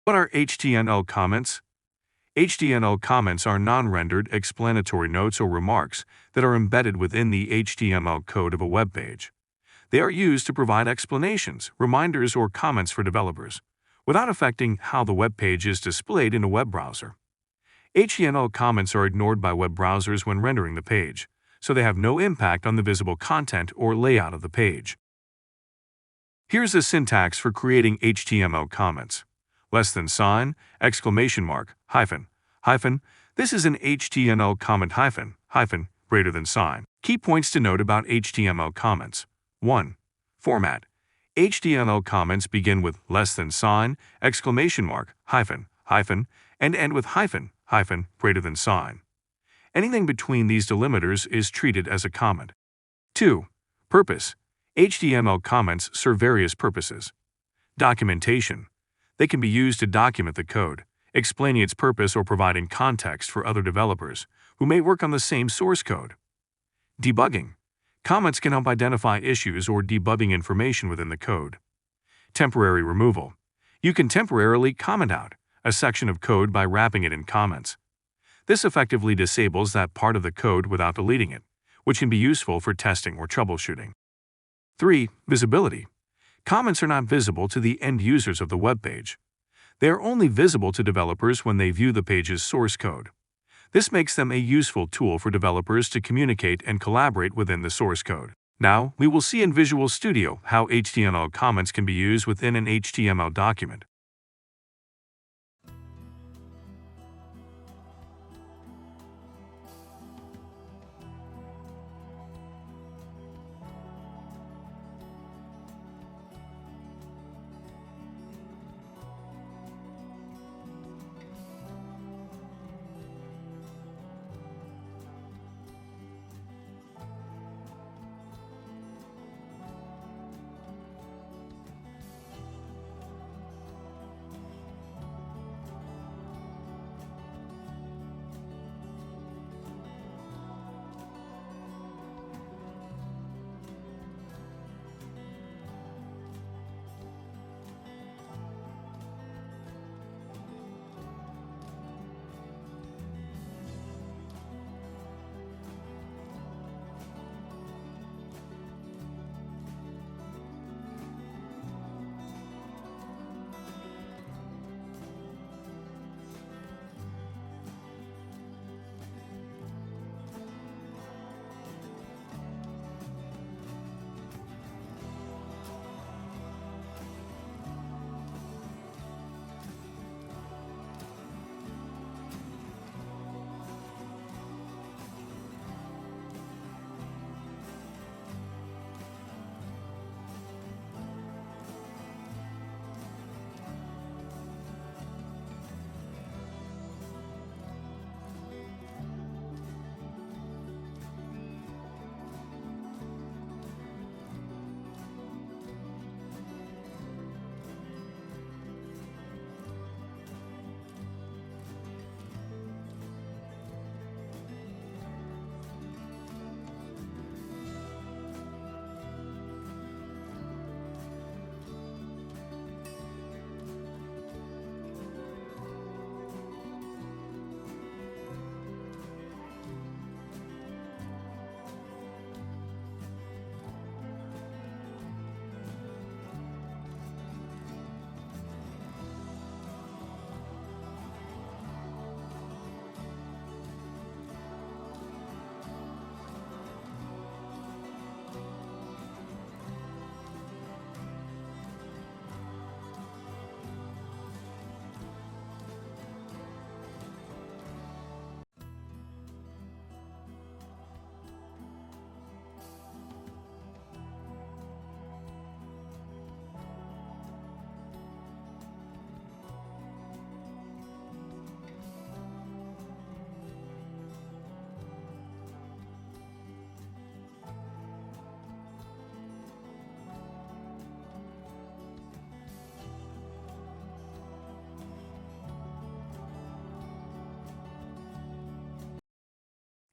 What are HTML comments? HTML comments are non-rendered explanatory notes or remarks that are embedded within the HTML code of a web page. They are used to provide explanations, reminders, or comments for developers, without affecting how the web page is displayed in a web browser. HTML comments are ignored by web browsers when rendering the page, so they have no impact on the visible content or layout of the page. Here's the syntax for creating HTML comments. Less than sign, exclamation mark, hyphen, hyphen. This is an HTML comment hyphen, hyphen, greater than sign. Key points to note about HTML comments. 1. Format. HTML comments begin with less than sign, exclamation mark, hyphen, hyphen, and end with hyphen, hyphen, greater than sign. Anything between these delimiters is treated as a comment. 2. Purpose. HTML comments serve various purposes. Documentation. They can be used to document the code, explaining its purpose or providing context for other developers who may work on the same source code. Debugging. Comments can help identify issues or debugging information within the code. Temporary removal. You can temporarily comment out a section of code by wrapping it in comments. This effectively disables that part of the code without deleting it, which can be useful for testing or troubleshooting. 3. Visibility. Comments are not visible to the end users of the web page. They are only visible to developers when they view the page's source code. This makes them a useful tool for developers to communicate and collaborate within the source code. Now, we will see in Visual Studio how HTML comments can be used within an HTML document.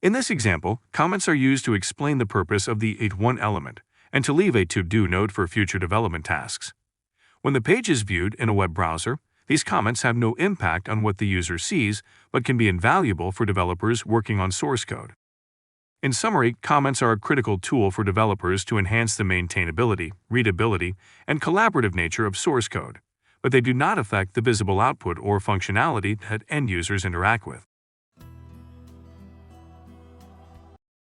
In this example, comments are used to explain the purpose of the H1 element and to leave a to-do note for future development tasks. When the page is viewed in a web browser, These comments have no impact on what the user sees, but can be invaluable for developers working on source code. In summary, comments are a critical tool for developers to enhance the maintainability, readability, and collaborative nature of source code, but they do not affect the visible output or functionality that end users interact with.